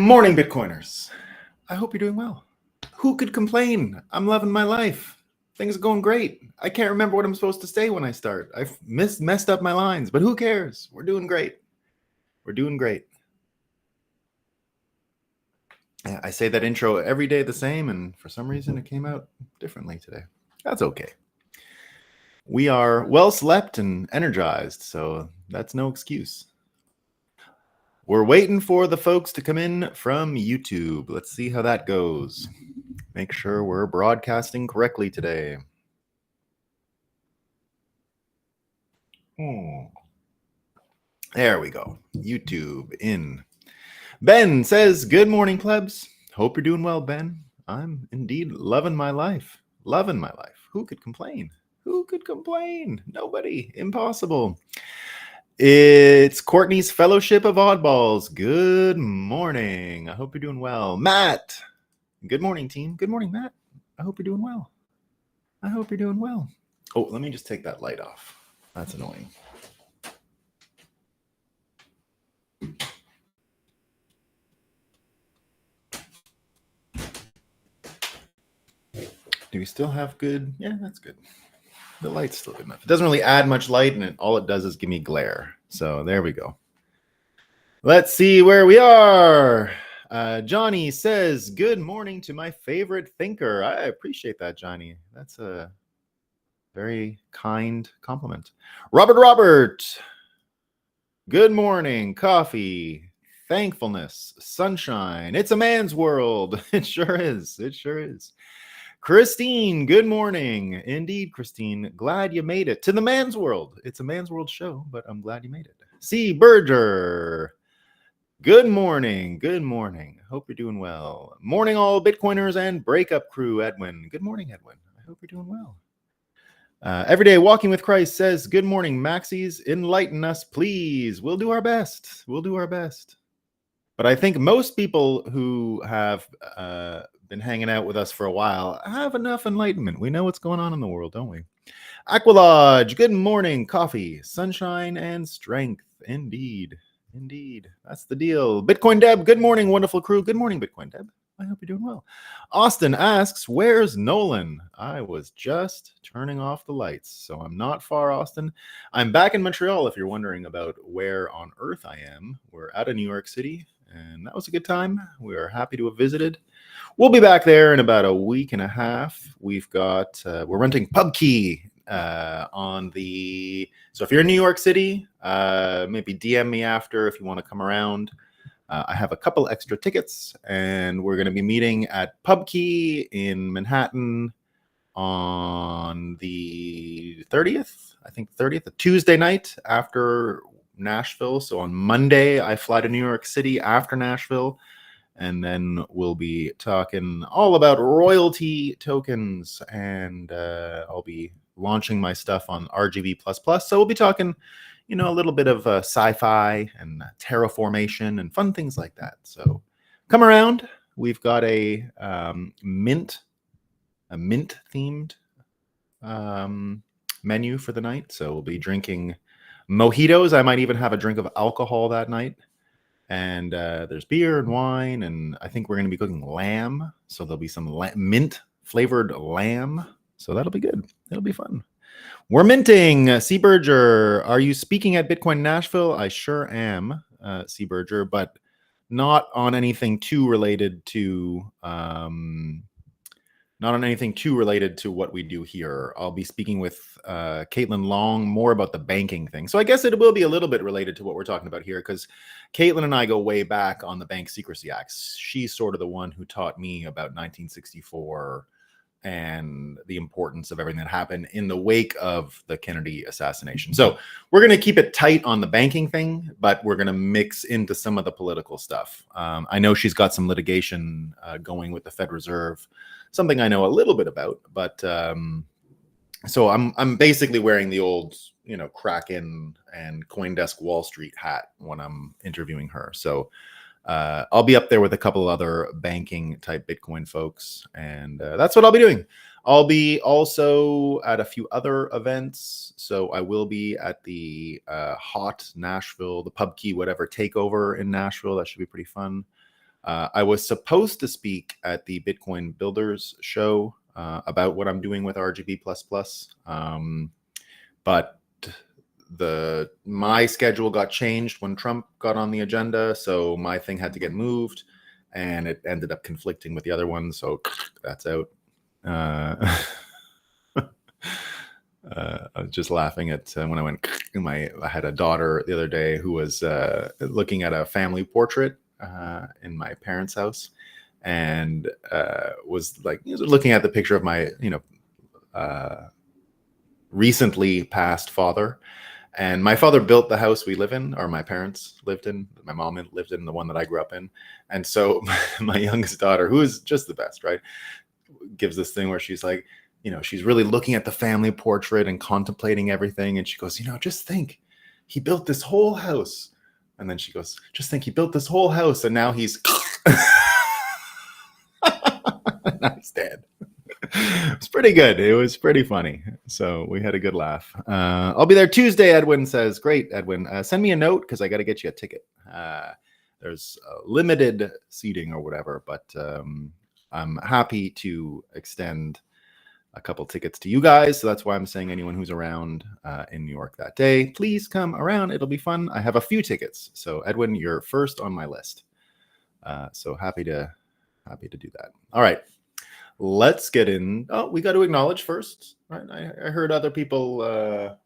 Morning, Bitcoiners. I hope you're doing well. Who could complain? I'm loving my life. Things are going great. I can't remember what I'm supposed to say when I start. I've messed up my lines, but who cares? We're doing great. We're doing great. I say that intro every day the same, and for some reason it came out differently today. That's okay. We are well slept and energized, so that's no excuse. We're waiting for the folks to come in from YouTube. Let's see how that goes. Make sure we're broadcasting correctly today. There we go. YouTube in. Ben says, good morning, plebs. Hope you're doing well, Ben. I'm indeed loving my life. Loving my life. Who could complain? Who could complain? Nobody. Impossible. It's Courtney's Fellowship of Oddballs. Good morning. I hope you're doing well. Matt. Good morning, team. Good morning, Matt. I hope you're doing well. I hope you're doing well. Oh, let me just take that light off. That's annoying. Do we still have good? Yeah, that's good. The light's still good enough. It doesn't really add much light, and all it does is give me glare. So there we go. Let's see where we are. Johnny says, good morning to my favorite thinker. I appreciate that, Johnny. That's a very kind compliment. Robert, good morning. Coffee, thankfulness, sunshine. It's a man's world. It sure is. It sure is. Christine, good morning. Indeed, Christine, glad you made it to the man's world. It's a man's world show, but I'm glad you made it. C. Berger, good morning. Good morning. Hope you're doing well. Morning, all Bitcoiners and Breakup Crew. Edwin, good morning, Edwin. I hope you're doing well. Everyday Walking with Christ says, good morning, Maxis. Enlighten us, please. We'll do our best. We'll do our best. But I think most people who have been hanging out with us for a while have enough enlightenment. We know what's going on in the world, don't we? Aqualodge, good morning. Coffee, sunshine, and strength. Indeed. Indeed. That's the deal. Bitcoin Deb, good morning, wonderful crew. Good morning, Bitcoin Deb. I hope you're doing well. Austin asks, where's Nolan? I was just turning off the lights, so I'm not far, Austin. I'm back in Montreal, if you're wondering about where on earth I am. We're out of New York City, and that was a good time. We are happy to have visited. We'll be back there in about a week and a half. We've got, we're renting PubKey on the, so if you're in New York City, maybe DM me after if you want to come around. I have a couple extra tickets, and we're going to be meeting at PubKey in Manhattan on the 30th, I think 30th, a Tuesday night after Nashville. So on Monday, I fly to New York City after Nashville, and then we'll be talking all about royalty tokens, and I'll be launching my stuff on RGV++. So we'll be talking, you know, a little bit of sci-fi and terraformation and fun things like that. So come around. We've got a mint-themed menu for the night. So we'll be drinking mojitos. I might even have a drink of alcohol that night. And there's beer and wine, and I think we're going to be cooking lamb. So there'll be some mint-flavored lamb. So that'll be good. It'll be fun. We're minting. C. Berger, are you speaking at Bitcoin Nashville? I sure am, C. Berger, but not on anything too related to what we do here. I'll be speaking with Caitlin Long more about the banking thing. So I guess it will be a little bit related to what we're talking about here, because Caitlin and I go way back on the Bank Secrecy Act. She's sort of the one who taught me about 1964 and the importance of everything that happened in the wake of the Kennedy assassination. So we're going to keep it tight on the banking thing, but we're going to mix into some of the political stuff. I know she's got some litigation going with the Fed Reserve, something I know a little bit about, but so I'm basically wearing the old, you know, Kraken and CoinDesk Wall Street hat when I'm interviewing her. So I'll be up there with a couple other banking type Bitcoin folks, and that's what I'll be doing. I'll be also at a few other events. So I will be at the Hot Nashville, the PubKey, whatever takeover in Nashville. That should be pretty fun. I was supposed to speak at the Bitcoin Builders show about what I'm doing with RGB++, but my schedule got changed when Trump got on the agenda, so my thing had to get moved, and it ended up conflicting with the other one, so that's out. I was just laughing at when I went. I had a daughter the other day who was looking at a family portrait in my parents' house, and was looking at the picture of my recently passed father. And my father built the house we live in, or my parents lived in. My mom lived in the one that I grew up in, and so my youngest daughter, who is just the best, right, gives this thing where she's like, she's really looking at the family portrait and contemplating everything. And she goes, just think, he built this whole house. And then she goes, just think, he built this whole house, and now he's now he's dead. It's pretty good. It was pretty funny. So we had a good laugh. I'll be there Tuesday, Edwin says. Great, Edwin. Send me a note because I got to get you a ticket. There's limited seating or whatever, but I'm happy to extend a couple tickets to you guys. So that's why I'm saying anyone who's around in New York that day, please come around. It'll be fun. I have a few tickets. So Edwin, you're first on my list. So happy to do that. All right. Let's get in. Oh, we got to acknowledge first, right? I heard other people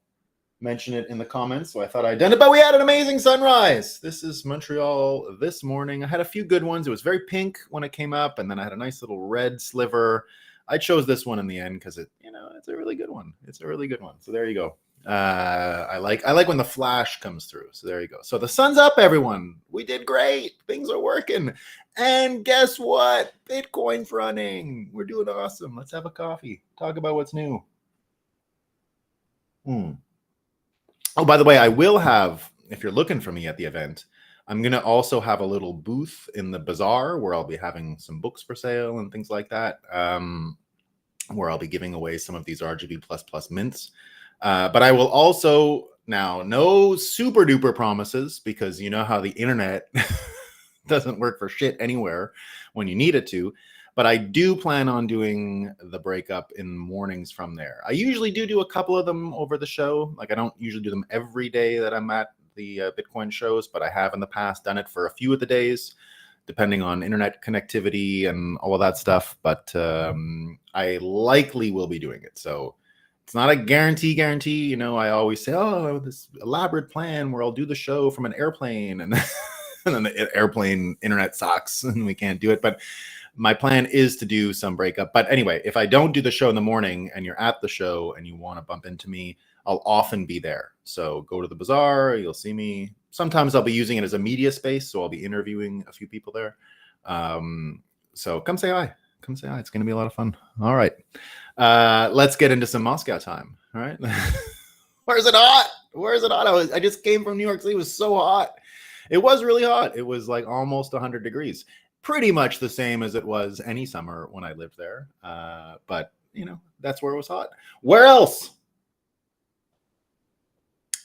mention it in the comments, so I thought I'd done it, but we had an amazing sunrise. This is Montreal this morning. I had a few good ones. It was very pink when it came up, and then I had a nice little red sliver. I chose this one in the end because it's a really good one. It's a really good one. So there you go. I like when the flash comes through. So there you go. So the sun's up, everyone. We did great. Things are working. And guess what? Bitcoin's running. We're doing awesome. Let's have a coffee. Talk about what's new. Oh, by the way, I will have, if you're looking for me at the event, I'm going to also have a little booth in the bazaar where I'll be having some books for sale and things like that, where I'll be giving away some of these RGB++ mints. But I will also, now, no super duper promises, because you know how the internet doesn't work for shit anywhere when you need it to. But I do plan on doing the breakup in mornings from there. I usually do a couple of them over the show. Like, I don't usually do them every day that I'm at the Bitcoin shows, but I have in the past done it for a few of the days, depending on internet connectivity and all of that stuff. But I likely will be doing it. So it's not a guarantee. I always say, oh, this elaborate plan where I'll do the show from an airplane, and then the airplane internet sucks and we can't do it. But my plan is to do some breakup. But anyway, if I don't do the show in the morning and you're at the show and you want to bump into me, I'll often be there. So go to the bazaar, you'll see me. Sometimes I'll be using it as a media space, so I'll be interviewing a few people there. So come say hi. Come say hi. It's going to be a lot of fun. All right. Let's get into some Moscow time. All right. Where's it hot? Where's it hot? I just came from New York City. It was so hot. It was really hot. It was like almost 100 degrees. Pretty much the same as it was any summer when I lived there. But, that's where it was hot. Where else?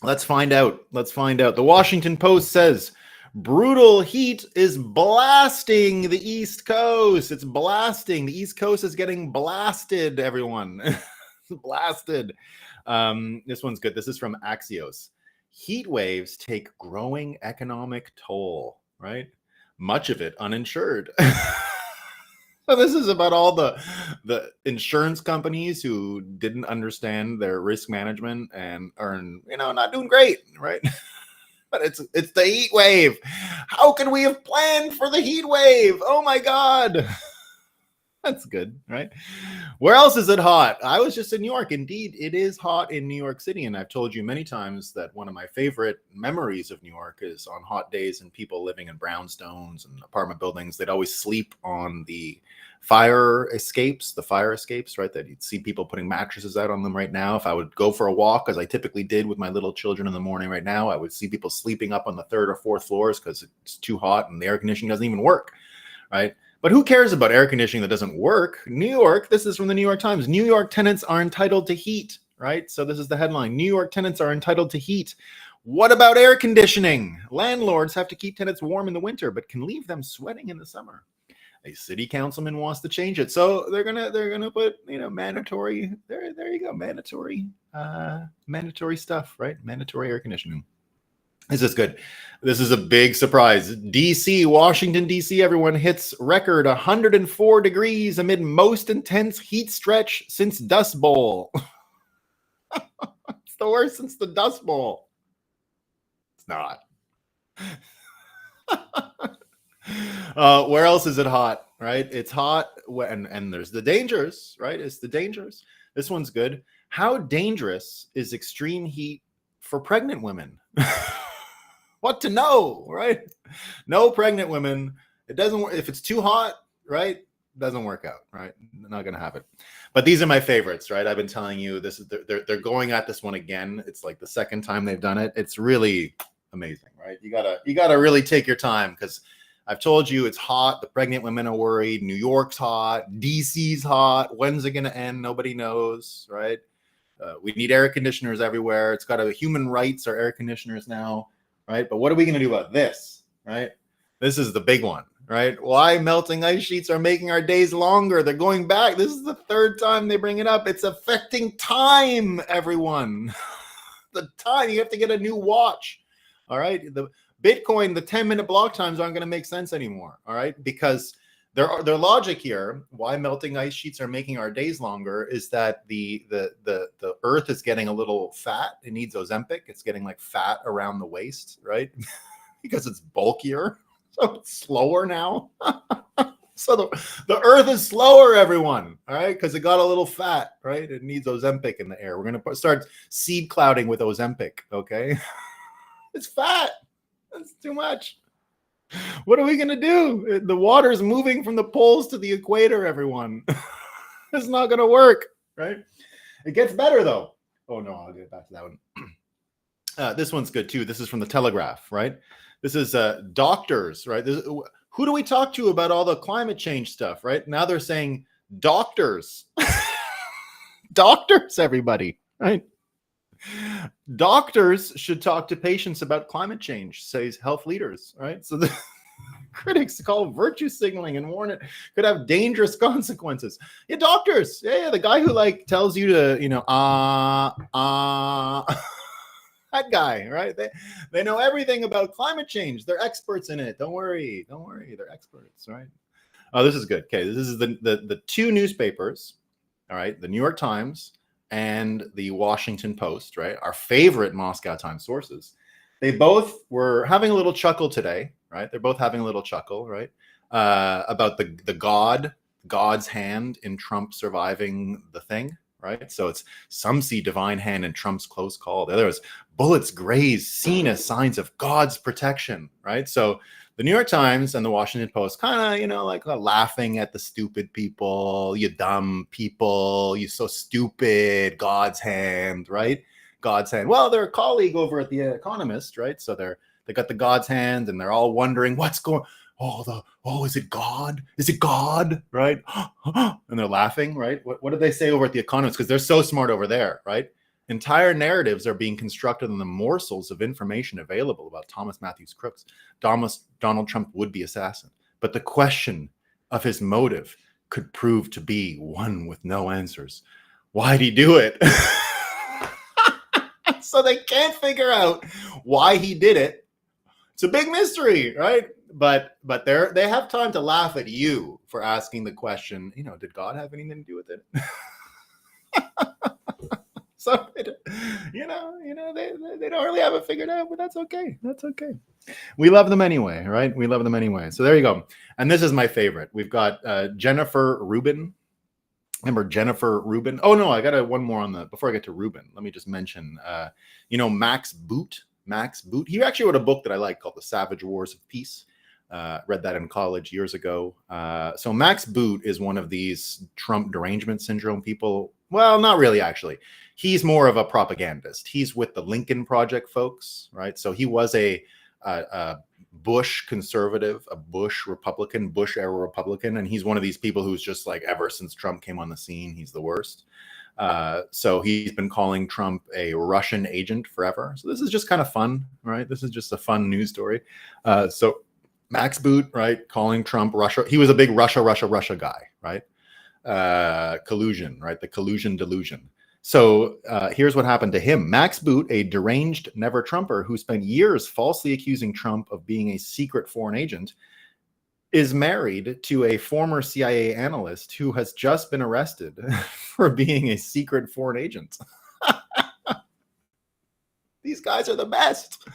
Let's find out. The Washington Post says brutal heat is blasting the East Coast. It's blasting. The East Coast is getting blasted, everyone. Blasted. This one's good. This is from Axios. Heat waves take growing economic toll, right? Much of it uninsured. So this is about all the insurance companies who didn't understand their risk management and are, not doing great, right? But it's the heat wave. How can we have planned for the heat wave? Oh my God. That's good, right? Where else is it hot? I was just in New York. Indeed, it is hot in New York City. And I've told you many times that one of my favorite memories of New York is on hot days and people living in brownstones and apartment buildings. They'd always sleep on the fire escapes, right? That you'd see people putting mattresses out on them right now. If I would go for a walk, as I typically did with my little children in the morning right now, I would see people sleeping up on the third or fourth floors because it's too hot and the air conditioning doesn't even work, right? But who cares about air conditioning that doesn't work? New York, this is from the New York Times. New York tenants are entitled to heat, right? So this is the headline. New York tenants are entitled to heat. What about air conditioning? Landlords have to keep tenants warm in the winter, but can leave them sweating in the summer. A city councilman wants to change it, so they're gonna put mandatory. There you go, mandatory stuff, right? Mandatory air conditioning. This is good. This is a big surprise. DC, Washington, DC, everyone hits record 104 degrees amid most intense heat stretch since Dust Bowl. It's the worst since the Dust Bowl. It's not. Where else is it hot, right? It's hot and there's the dangers, right? It's the dangers. This one's good. How dangerous is extreme heat for pregnant women? What to know, right? No pregnant women. It doesn't work. If it's too hot, right? Doesn't work out, right? Not going to happen. But these are my favorites, right? I've been telling you this is they're going at this one again. It's like the second time they've done it. It's really amazing, right? You gotta really take your time because I've told you it's hot. The pregnant women are worried. New York's hot. DC's hot. When's it going to end? Nobody knows, right? We need air conditioners everywhere. It's got human rights are air conditioners now. Right? But what are we going to do about this? Right? This is the big one, right? Why melting ice sheets are making our days longer. They're going back. This is the third time they bring it up. It's affecting time, everyone. The time. You have to get a new watch. All right? The Bitcoin, the 10-minute block times aren't going to make sense anymore. All right? Because their logic here, why melting ice sheets are making our days longer, is that the Earth is getting a little fat. It needs Ozempic. It's getting like fat around the waist, right? Because it's bulkier, so it's slower now. So the Earth is slower, everyone. All right, because it got a little fat, right? It needs Ozempic in the air. We're gonna start seed clouding with Ozempic. Okay, it's fat. That's too much. What are we going to do? The water is moving from the poles to the equator, everyone. It's not going to work, right? It gets better, though. Oh, no, I'll get back to that one. This one's good, too. This is from the Telegraph, right? This is doctors, right? Who do we talk to about all the climate change stuff, right? Now they're saying doctors. Doctors, everybody, right? Doctors should talk to patients about climate change, says health leaders, right? So the critics call virtue signaling and warn it could have dangerous consequences. Yeah, doctors. Yeah, the guy who like tells you to, that guy, right? They know everything about climate change. They're experts in it. Don't worry. They're experts, right? Oh, this is good. Okay, this is the two newspapers, all right? The New York Times and the Washington Post, right? Our favorite Moscow Times sources. They both were having a little chuckle today, right? They're both having a little chuckle, right? About the God's hand in Trump surviving the thing, right? So it's some see divine hand in Trump's close call. The other is bullets grazed, seen as signs of God's protection, right? So the New York Times and the Washington Post kind of, laughing at the stupid people, you dumb people, you so stupid, God's hand, right? God's hand. Well, they're a colleague over at The Economist, right? So they got the God's hand and they're all wondering what's going is it God? Is it God? Right? And they're laughing, right? What did they say over at The Economist? Because they're so smart over there, right? Entire narratives are being constructed on the morsels of information available about Thomas Matthews Crooks, Donald Trump would-be assassin. But the question of his motive could prove to be one with no answers. Why'd he do it? So they can't figure out why he did it. It's a big mystery, right? But they have time to laugh at you for asking the question, did God have anything to do with it? So, they don't really have it figured out, but that's okay. That's okay. We love them anyway, right? We love them anyway. So there you go. And this is my favorite. We've got Jennifer Rubin. Remember Jennifer Rubin? Oh, no, I got one more before I get to Rubin. Let me just mention, Max Boot. Max Boot. He actually wrote a book that I like called The Savage Wars of Peace. Read that in college years ago. So Max Boot is one of these Trump derangement syndrome people. Well, not really, actually. He's more of a propagandist. He's with the Lincoln Project folks, right? So he was a Bush conservative, a Bush Republican, Bush era Republican. And he's one of these people who's just like, ever since Trump came on the scene, he's the worst. So he's been calling Trump a Russian agent forever. So this is just kind of fun, right? This is just a fun news story. So Max Boot, right, calling Trump Russia. He was a big Russia guy, right? Collusion, right? The collusion delusion. So here's what happened to him. Max Boot, a deranged never Trumper who spent years falsely accusing Trump of being a secret foreign agent, is married to a former CIA analyst who has just been arrested for being a secret foreign agent. These guys are the best.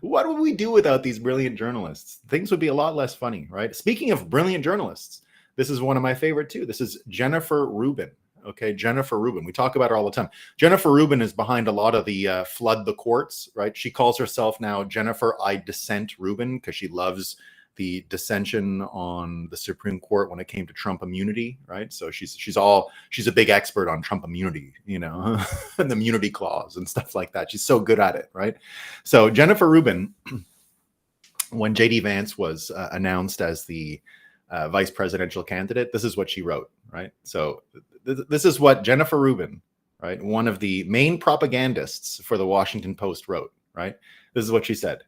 What would we do without these brilliant journalists? Things would be a lot less funny, right? Speaking of brilliant journalists, this is one of my favorite too. This is Jennifer Rubin. Okay, Jennifer Rubin. We talk about her all the time. Jennifer Rubin is behind a lot of the flood the courts, right? She calls herself now Jennifer I Dissent Rubin because she loves the dissension on the Supreme Court when it came to Trump immunity, right? So she's a big expert on Trump immunity, you know, and the immunity clause and stuff like that. She's so good at it, right? So Jennifer Rubin, when JD Vance was announced as the vice presidential candidate, this is what she wrote, right? So this is what Jennifer Rubin, right, one of the main propagandists for the Washington Post, wrote, right? This is what she said.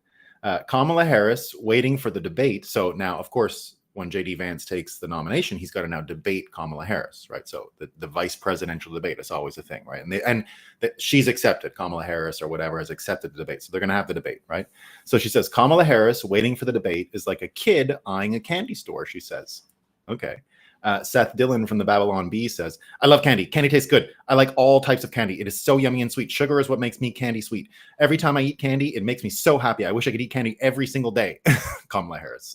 Kamala Harris waiting for the debate. So now, of course, when JD Vance takes the nomination, he's got to now debate Kamala Harris, right? So the vice presidential debate is always a thing, right? And she's accepted, Kamala Harris or whatever has accepted the debate. So they're going to have the debate, right? So she says, Kamala Harris waiting for the debate is like a kid eyeing a candy store, she says. Okay. Seth Dillon from the Babylon Bee says, I love candy. Candy tastes good. I like all types of candy. It is so yummy and sweet. Sugar is what makes me candy sweet. Every time I eat candy, it makes me so happy. I wish I could eat candy every single day. Kamala Harris.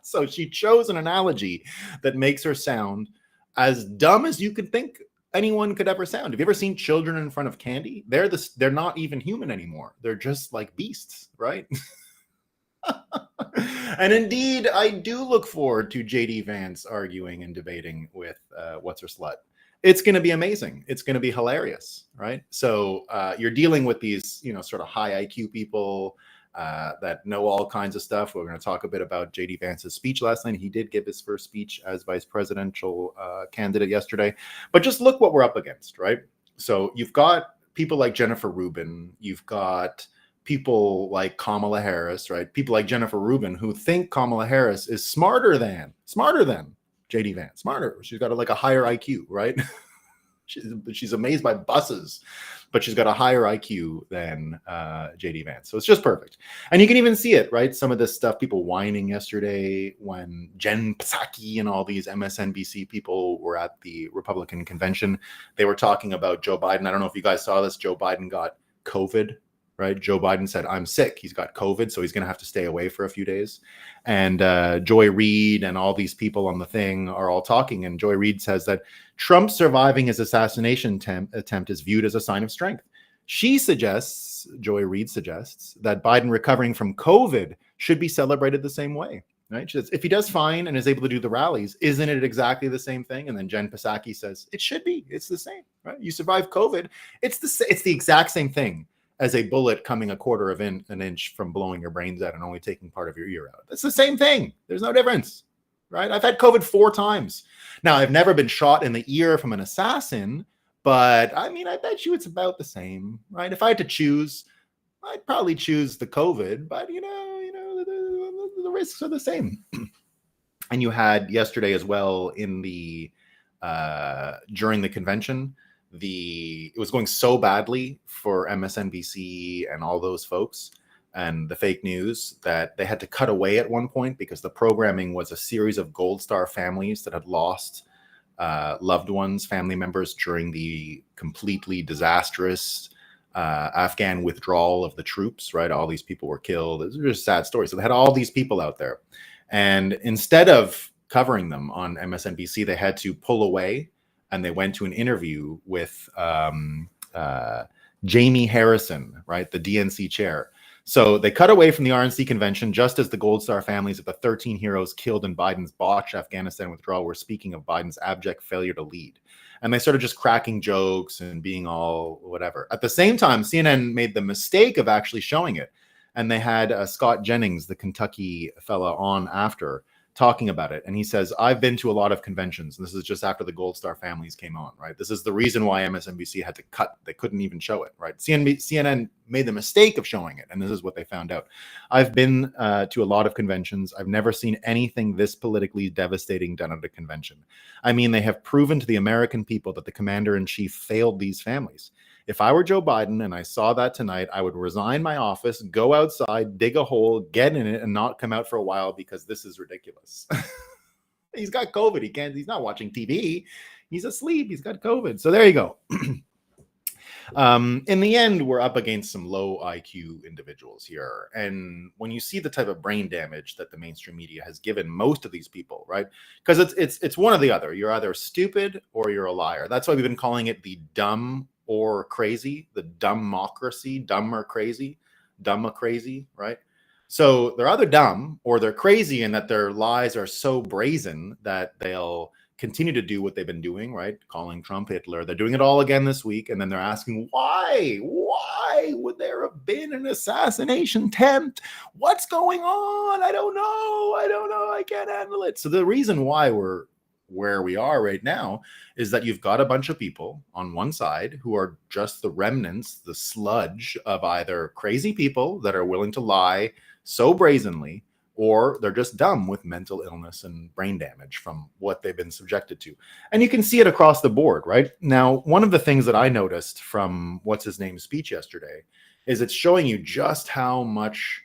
So she chose an analogy that makes her sound as dumb as you could think anyone could ever sound. Have you ever seen children in front of candy? They're not even human anymore. They're just like beasts, right? And indeed, I do look forward to JD Vance arguing and debating with What's Her Slut. It's going to be amazing. It's going to be hilarious, right? So you're dealing with these, you know, sort of high IQ people that know all kinds of stuff. We're going to talk a bit about JD Vance's speech last night. He did give his first speech as vice presidential candidate yesterday. But just look what we're up against, right? So you've got people like Jennifer Rubin. You've got people like Kamala Harris, right? People like Jennifer Rubin who think Kamala Harris is smarter than JD Vance, smarter. She's got a higher IQ, right? she's amazed by buses, but she's got a higher IQ than JD Vance. So it's just perfect. And you can even see it, right? Some of this stuff, people whining yesterday when Jen Psaki and all these MSNBC people were at the Republican convention. They were talking about Joe Biden. I don't know if you guys saw this. Joe Biden got COVID. Right? Joe Biden said, I'm sick. He's got COVID, so he's going to have to stay away for a few days. And Joy Reid and all these people on the thing are all talking. And Joy Reid says that Trump surviving his assassination attempt is viewed as a sign of strength. Joy Reid suggests, that Biden recovering from COVID should be celebrated the same way. Right? She says, if he does fine and is able to do the rallies, isn't it exactly the same thing? And then Jen Psaki says, it should be. It's the same. Right? You survive COVID. It's the exact same thing as a bullet coming a quarter of an inch from blowing your brains out and only taking part of your ear out. It's the same thing. There's no difference, right? I've had COVID 4 times. Now, I've never been shot in the ear from an assassin, but I mean, I bet you it's about the same, right? If I had to choose, I'd probably choose the COVID, but the risks are the same. And you had yesterday as well in the during the convention, it was going so badly for MSNBC and all those folks and the fake news that they had to cut away at one point because the programming was a series of Gold Star families that had lost loved ones, family members during the completely disastrous Afghan withdrawal of the troops, right? All these people were killed. It was just a sad story. So they had all these people out there. And instead of covering them on MSNBC, they had to pull away. And they went to an interview with Jamie Harrison, right, the DNC chair. So they cut away from the RNC convention just as the Gold Star families of the 13 heroes killed in Biden's botched Afghanistan withdrawal were speaking of Biden's abject failure to lead. And they started just cracking jokes and being all whatever. At the same time, CNN made the mistake of actually showing it. And they had Scott Jennings, the Kentucky fella, on after talking about it. And he says, I've been to a lot of conventions. And this is just after the Gold Star families came on, right? This is the reason why MSNBC had to cut. They couldn't even show it, right? CNN made the mistake of showing it. And this is what they found out. I've been to a lot of conventions. I've never seen anything this politically devastating done at a convention. I mean, they have proven to the American people that the commander-in-chief failed these families. If I were Joe Biden and I saw that tonight, I would resign my office, go outside, dig a hole, get in it, and not come out for a while because this is ridiculous. He's got COVID. He's not watching TV. He's asleep. He's got COVID. So there you go. In the end, we're up against some low IQ individuals here. And when you see the type of brain damage that the mainstream media has given most of these people, right? Because it's one or the other. You're either stupid or you're a liar. That's why we've been calling it the dumb or crazy, the dumbocracy, dumb or crazy, right? So they're either dumb or they're crazy in that their lies are so brazen that they'll continue to do what they've been doing, right? Calling Trump Hitler. They're doing it all again this week. And then they're asking, why would there have been an assassination attempt? What's going on? I don't know. I can't handle it. So the reason why we're where we are right now is that you've got a bunch of people on one side who are just the remnants, the sludge of either crazy people that are willing to lie so brazenly, or they're just dumb with mental illness and brain damage from what they've been subjected to. And you can see it across the board, right? Now, one of the things that I noticed from what's his name's speech yesterday is it's showing you just how much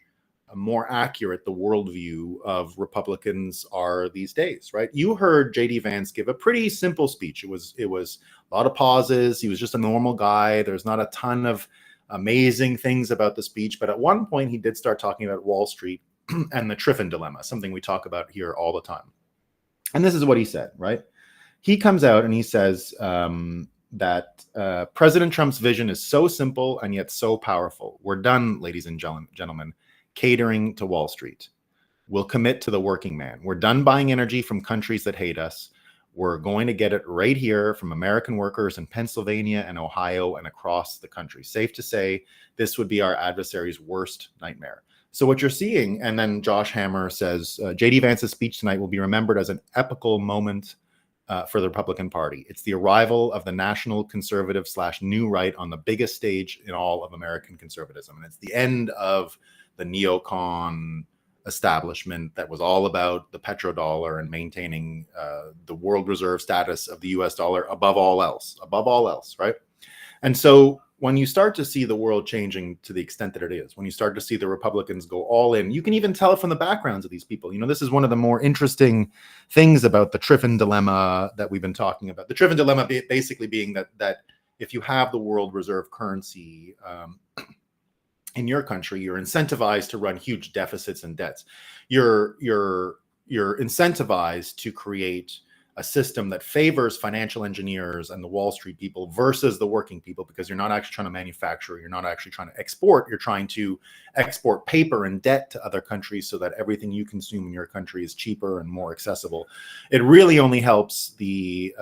more accurate the worldview of Republicans are these days, right? You heard JD Vance give a pretty simple speech. It was a lot of pauses. He was just a normal guy. There's not a ton of amazing things about the speech, but at one point he did start talking about Wall Street and the Triffin dilemma, something we talk about here all the time. And this is what he said, right? He comes out and he says that President Trump's vision is so simple and yet so powerful. We're done, ladies and gentlemen, catering to Wall Street. We'll commit to the working man. We're done buying energy from countries that hate us. We're going to get it right here from American workers in Pennsylvania and Ohio and across the country. Safe to say, this would be our adversary's worst nightmare. So what you're seeing, and then Josh Hammer says, J.D. Vance's speech tonight will be remembered as an epical moment for the Republican Party. It's the arrival of the national conservative / new right on the biggest stage in all of American conservatism. And it's the end of the neocon establishment that was all about the petrodollar and maintaining the world reserve status of the US dollar above all else, right? And so when you start to see the world changing to the extent that it is, when you start to see the Republicans go all in, you can even tell it from the backgrounds of these people. You know, this is one of the more interesting things about the Triffin dilemma that we've been talking about. The Triffin dilemma basically being that if you have the world reserve currency in your country, you're incentivized to run huge deficits and debts. You're incentivized to create a system that favors financial engineers and the Wall Street people versus the working people, because you're not actually trying to manufacture, you're not actually trying to export, you're trying to export paper and debt to other countries so that everything you consume in your country is cheaper and more accessible. It really only helps the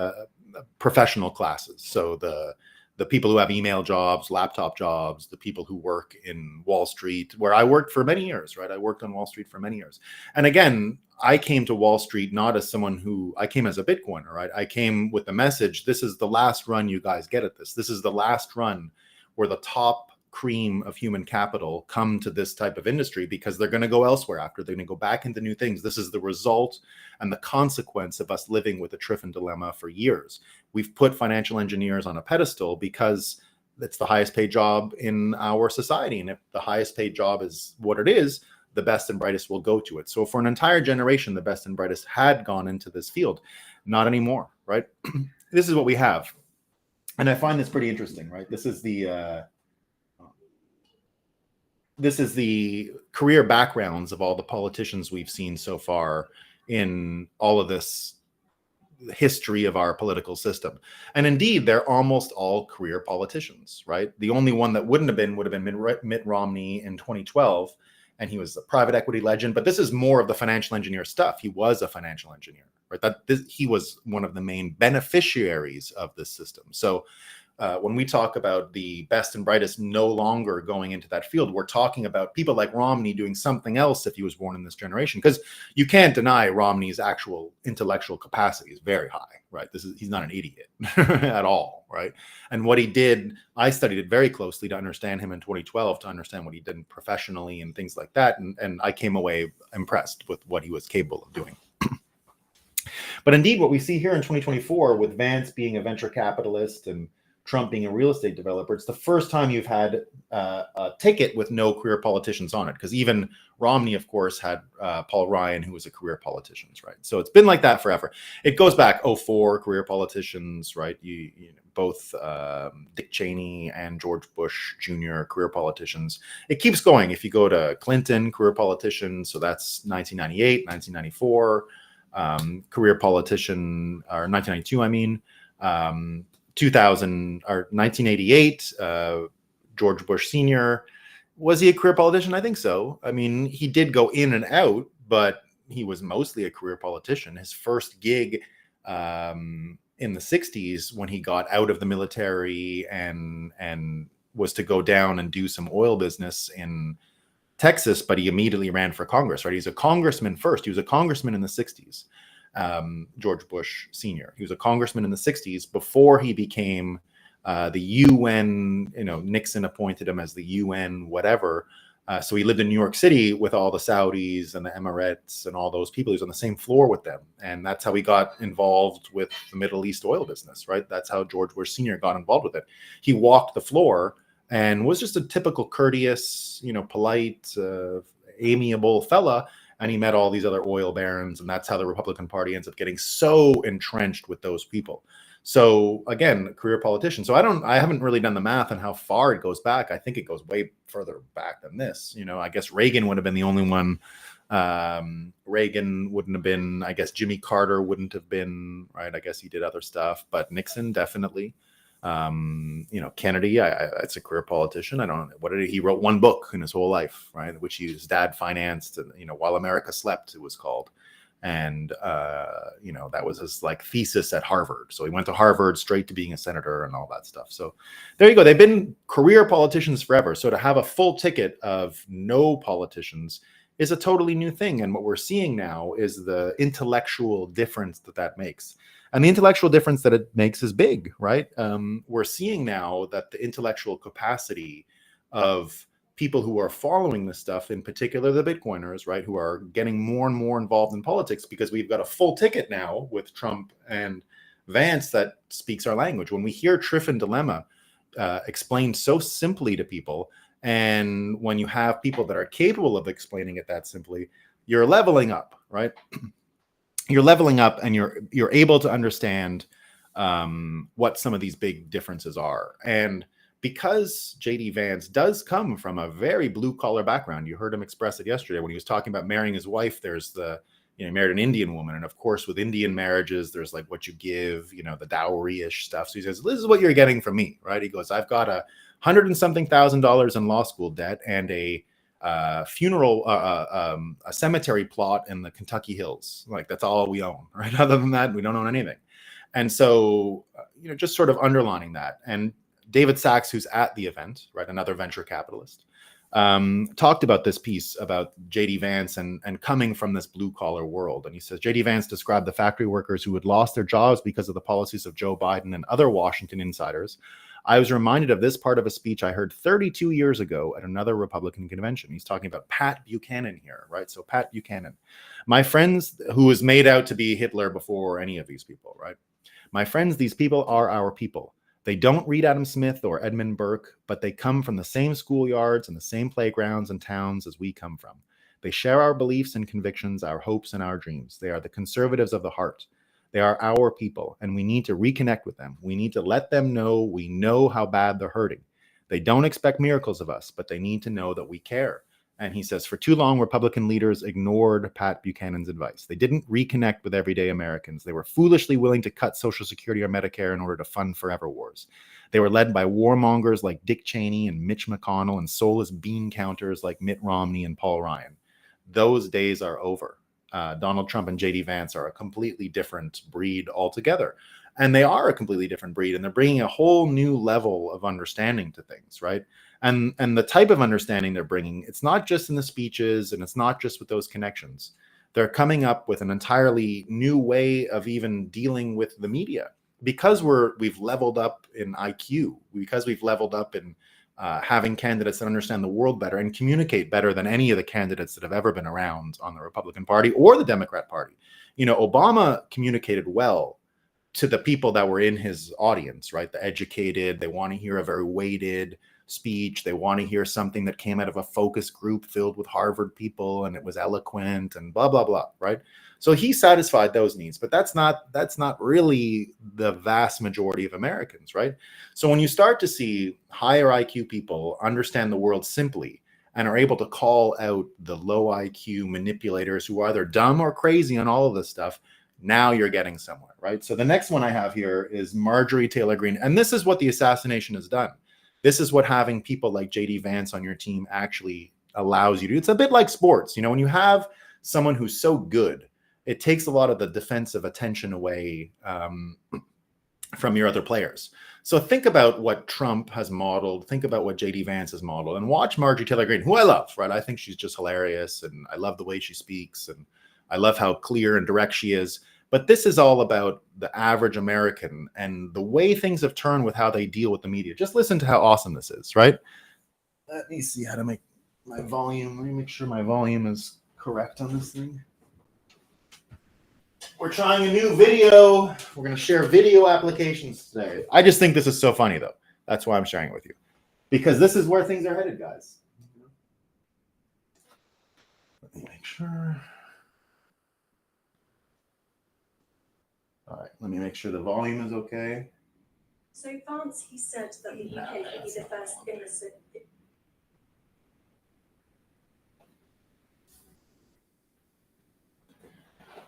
professional classes. So the people who have email jobs, laptop jobs, the people who work in Wall Street, where I worked for many years, right? I worked on Wall Street for many years. And again, I came to Wall Street not as someone I came as a Bitcoiner, right? I came with the message, this is the last run you guys get at this. This is the last run where the top cream of human capital come to this type of industry, because they're going to go elsewhere after. They're going to go back into new things. This is the result and the consequence of us living with the Triffin dilemma for years. We've put financial engineers on a pedestal because it's the highest paid job in our society. And if the highest paid job is what it is, the best and brightest will go to it. So for an entire generation, the best and brightest had gone into this field. Not anymore, right? This is what we have. And I find this pretty interesting, right? This is the career backgrounds of all the politicians we've seen so far in all of this history of our political system. And indeed, they're almost all career politicians, right? The only one that would have been Mitt Romney in 2012, and he was a private equity legend. But this is more of the financial engineer stuff. He was a financial engineer, right? He was one of the main beneficiaries of this system. So When we talk about the best and brightest no longer going into that field, we're talking about people like Romney doing something else if he was born in this generation, because you can't deny Romney's actual intellectual capacity is very high, right? He's not an idiot at all, right? And what he did, I studied it very closely to understand him in 2012, to understand what he did professionally and things like that. And I came away impressed with what he was capable of doing. But indeed, what we see here in 2024 with Vance being a venture capitalist and Trump being a real estate developer, it's the first time you've had a ticket with no career politicians on it. Because even Romney, of course, had Paul Ryan, who was a career politician, right? So it's been like that forever. It goes back 04, career politicians, right? You know, both Dick Cheney and George Bush Jr., career politicians. It keeps going. If you go to Clinton, career politician, so that's 1998, 1994. Career politician, or 1992, I mean. 2000 or 1988, George Bush Sr. Was he a career politician? I think so. I mean, he did go in and out, but he was mostly a career politician. His first gig in the 60s, when he got out of the military and was to go down and do some oil business in Texas, but he immediately ran for Congress, right? He's a congressman first. He was a congressman in the 60s. George Bush Sr. He was a congressman in the 60s before he became the UN, Nixon appointed him as the UN whatever. So he lived in New York City with all the Saudis and the Emirates and all those people. He was on the same floor with them. And that's how he got involved with the Middle East oil business, right? That's how George Bush Sr. got involved with it. He walked the floor and was just a typical courteous, polite, amiable fella. And he met all these other oil barons, and that's how the Republican Party ends up getting so entrenched with those people. So again, career politician. So I haven't really done the math on how far it goes back. I think it goes way further back than this. I guess Reagan would have been the only one. Reagan wouldn't have been. I guess Jimmy Carter wouldn't have been. Right. I guess he did other stuff, but Nixon definitely. Kennedy, it's a career politician. I don't know what he wrote one book in his whole life, right? Which his dad financed, While America Slept, it was called. And, that was his thesis at Harvard. So he went to Harvard straight to being a senator and all that stuff. So there you go. They've been career politicians forever. So to have a full ticket of no politicians is a totally new thing. And what we're seeing now is the intellectual difference that makes. And the intellectual difference that it makes is big, right? We're seeing now that the intellectual capacity of people who are following this stuff, in particular the Bitcoiners, right, who are getting more and more involved in politics because we've got a full ticket now with Trump and Vance that speaks our language. When we hear Triffin dilemma explained so simply to people, and when you have people that are capable of explaining it that simply, you're leveling up, right? You're leveling up, and you're able to understand what some of these big differences are. And because JD Vance does come from a very blue collar background, you heard him express it yesterday when he was talking about marrying his wife. There's he married an Indian woman, and of course with Indian marriages, there's what you give, the dowry-ish stuff. So he says, this is what you're getting from me, right? He goes, I've got $100,000 and something in law school debt and a funeral, a cemetery plot in the Kentucky hills. That's all we own, right? Other than that, we don't own anything. And so, just sort of underlining that. And David Sachs, who's at the event, right, another venture capitalist, talked about this piece about JD Vance and coming from this blue collar world. And he says, JD Vance described the factory workers who had lost their jobs because of the policies of Joe Biden and other Washington insiders. I was reminded of this part of a speech I heard 32 years ago at another Republican convention. He's talking about Pat Buchanan here, right? So Pat Buchanan, my friends, who was made out to be Hitler before any of these people, right? My friends, these people are our people. They don't read Adam Smith or Edmund Burke, but they come from the same schoolyards and the same playgrounds and towns as we come from. They share our beliefs and convictions, our hopes and our dreams. They are the conservatives of the heart. They are our people, and we need to reconnect with them. We need to let them know we know how bad they're hurting. They don't expect miracles of us, but they need to know that we care. And he says, for too long, Republican leaders ignored Pat Buchanan's advice. They didn't reconnect with everyday Americans. They were foolishly willing to cut Social Security or Medicare in order to fund forever wars. They were led by warmongers like Dick Cheney and Mitch McConnell and soulless bean counters like Mitt Romney and Paul Ryan. Those days are over. Donald Trump and JD Vance are a completely different breed altogether. And they are a completely different breed, and they're bringing a whole new level of understanding to things, right? And the type of understanding they're bringing, it's not just in the speeches, and it's not just with those connections. They're coming up with an entirely new way of even dealing with the media, because we've leveled up in IQ, because we've leveled up in having candidates that understand the world better and communicate better than any of the candidates that have ever been around on the Republican Party or the Democrat Party. You know, Obama communicated well to the people that were in his audience, right? The educated, they want to hear a very weighted speech. They want to hear something that came out of a focus group filled with Harvard people, and it was eloquent and blah, blah, blah, right? So he satisfied those needs, but that's not really the vast majority of Americans, right? So when you start to see higher IQ people understand the world simply and are able to call out the low IQ manipulators who are either dumb or crazy on all of this stuff, now you're getting somewhere, right? So the next one I have here is Marjorie Taylor Greene. And this is what the assassination has done. This is what having people like JD Vance on your team actually allows you to do. It's a bit like sports. You know, when you have someone who's so good, it takes a lot of the defensive attention away from your other players. So think about what Trump has modeled. Think about what JD Vance has modeled, and watch Marjorie Taylor Greene, who I love, right? I think she's just hilarious, and I love the way she speaks, and I love how clear and direct she is. But this is all about the average American and the way things have turned with how they deal with the media. Just listen to how awesome this is, right? Let me see how to make my volume. Let me make sure my volume is correct on this thing. We're trying a new video. We're going to share video applications today. I just think this is so funny, though. That's why I'm sharing it with you. Because this is where things are headed, guys. Let me make sure. All right, let me make sure the volume is okay. So Vance, he said that the UK could be the first innocent.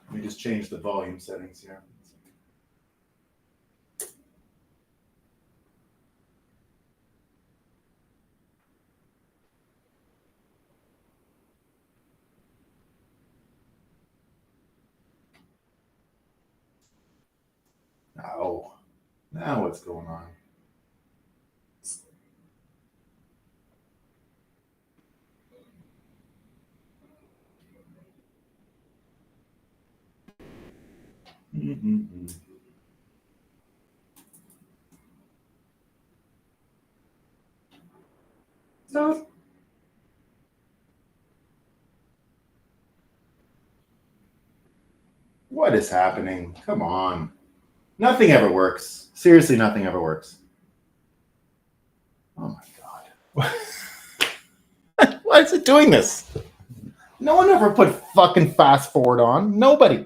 Let me just change the volume settings here. Oh, now what's going on? So What is happening? Come on. Nothing ever works. Seriously, nothing ever works. Oh my God. Why is it doing this? No one ever put fucking fast forward on. Nobody.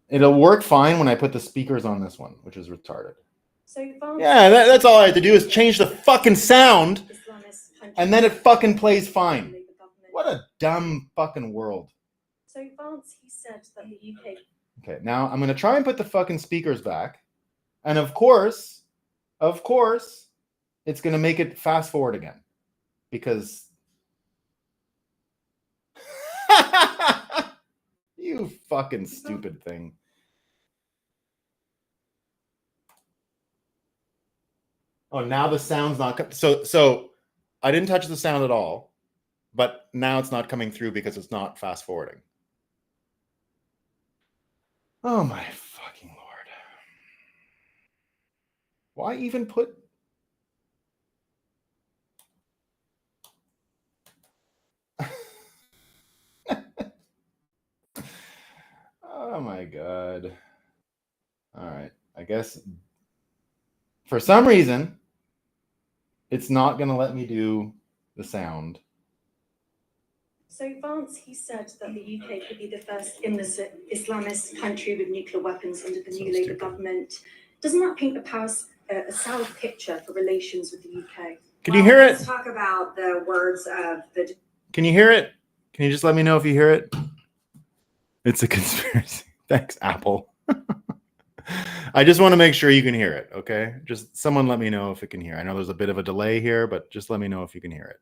It'll work fine when I put the speakers on this one, which is retarded. So Vance, Yeah, that's all I had to do is change the fucking sound, and then it fucking plays fine. What a dumb fucking world. So Vance, he said that the UK. Okay, now I'm going to try and put the fucking speakers back. And of course, it's going to make it fast forward again. Because you fucking stupid thing. Oh, now the sound's not so I didn't touch the sound at all, but now it's not coming through because it's not fast forwarding. Oh my fucking Lord. Why even put Oh my God. All right. I guess for some reason it's not going to let me do the sound. So Vance, he said that the UK could be the first Islamist country with nuclear weapons under the new Labour government. Doesn't that paint a sour picture for relations with the UK? Can you hear it? Let's talk about the words of the. Can you hear it? Can you just let me know if you hear it? It's a conspiracy. Thanks, Apple. I just want to make sure you can hear it, okay? Just someone let me know if it can hear. I know there's a bit of a delay here, but just let me know if you can hear it.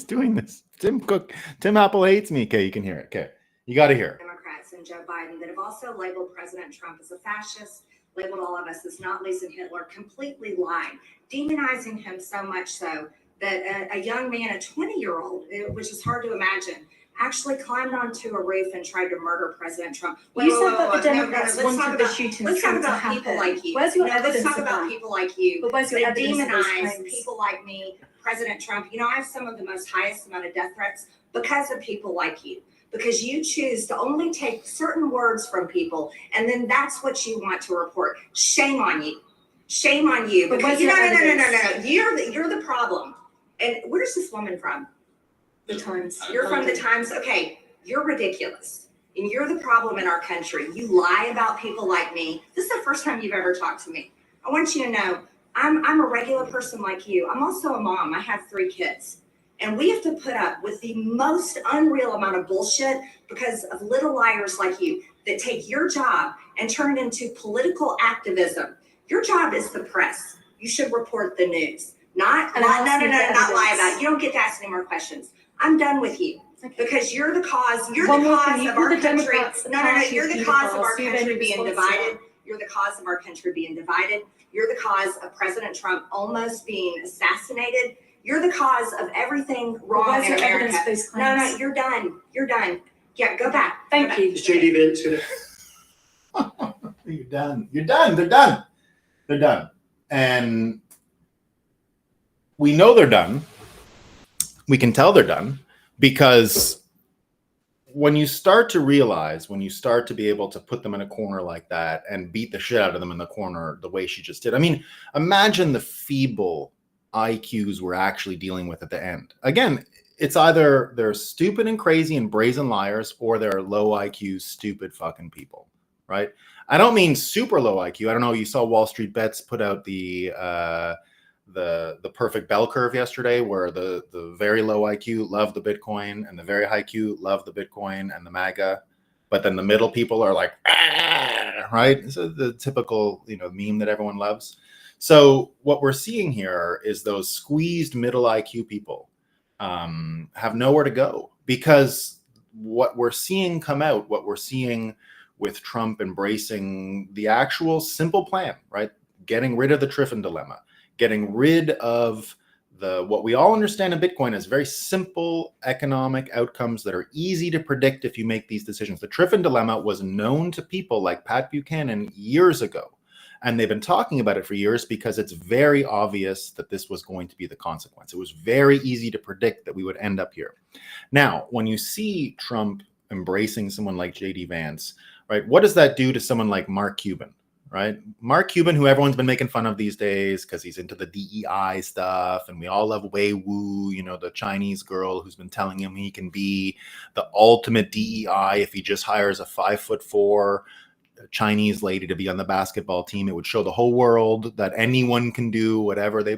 doing this? Tim Apple hates me. Okay, you can hear it. Okay, you got to hear it. Democrats and Joe Biden that have also labeled President Trump as a fascist, labeled all of us as Nazis and Hitler, completely lying, demonizing him so much so that a young man, a 20-year-old, which is hard to imagine, actually climbed onto a roof and tried to murder President Trump. You said that the Democrats wanted the shooting Let's talk to about happen. people like you. Where's your Let's evidence talk of about that? people like you. But where's your They evidence of those demonize claims? people like me, President Trump. I have some of the most highest amount of death threats because of people like you. Because you choose to only take certain words from people, and then that's what you want to report. Shame on you. Shame on you. But Because where's your no. evidence? You're the problem. And where's this woman from? The Times. You're from the Times. Okay, you're ridiculous. And you're the problem in our country. You lie about people like me. This is the first time you've ever talked to me. I want you to know I'm a regular person like you. I'm also a mom. I have 3 kids. And we have to put up with the most unreal amount of bullshit because of little liars like you that take your job and turn it into political activism. Your job is the press. You should report the news. Not lie about it. You don't get to ask any more questions. I'm done with you. Okay. Because you're the cause. You're One the more cause thing. You of call our the country. Democrats No. party You're the of cause of pedophiles. our Do you have country any being response to divided. that? You're the cause of our country being divided. You're the cause of President Trump almost being assassinated. You're the cause of everything wrong Where's in your America. evidence of those No, claims? you're done. You're done. Yeah, go back. Thank you. Is JD Vance gonna? You're done. You're done. They're done. They're done. And we know they're done. We can tell they're done because when you start to realize, when you start to be able to put them in a corner like that and beat the shit out of them in the corner the way she just did. I mean, imagine the feeble IQs we're actually dealing with at the end. Again, it's either they're stupid and crazy and brazen liars or they're low IQ, stupid fucking people, right? I don't mean super low IQ. I don't know. You saw Wall Street Bets put out the perfect bell curve yesterday, where the very low IQ love the Bitcoin and the very high IQ love the Bitcoin and the MAGA, but then the middle people are like, right? So the typical meme that everyone loves. So what we're seeing here is those squeezed middle IQ people have nowhere to go, because what we're seeing come out, what we're seeing with Trump embracing the actual simple plan, right? Getting rid of the Triffin dilemma, getting rid of what we all understand in Bitcoin as very simple economic outcomes that are easy to predict if you make these decisions. The Triffin dilemma was known to people like Pat Buchanan years ago, and they've been talking about it for years because it's very obvious that this was going to be the consequence. It was very easy to predict that we would end up here. Now, when you see Trump embracing someone like JD Vance, right, what does that do to someone like Mark Cuban? Right? Mark Cuban, who everyone's been making fun of these days because he's into the DEI stuff, and we all love Wei Wu, the Chinese girl who's been telling him he can be the ultimate DEI if he just hires a 5'4" Chinese lady to be on the basketball team. It would show the whole world that anyone can do whatever they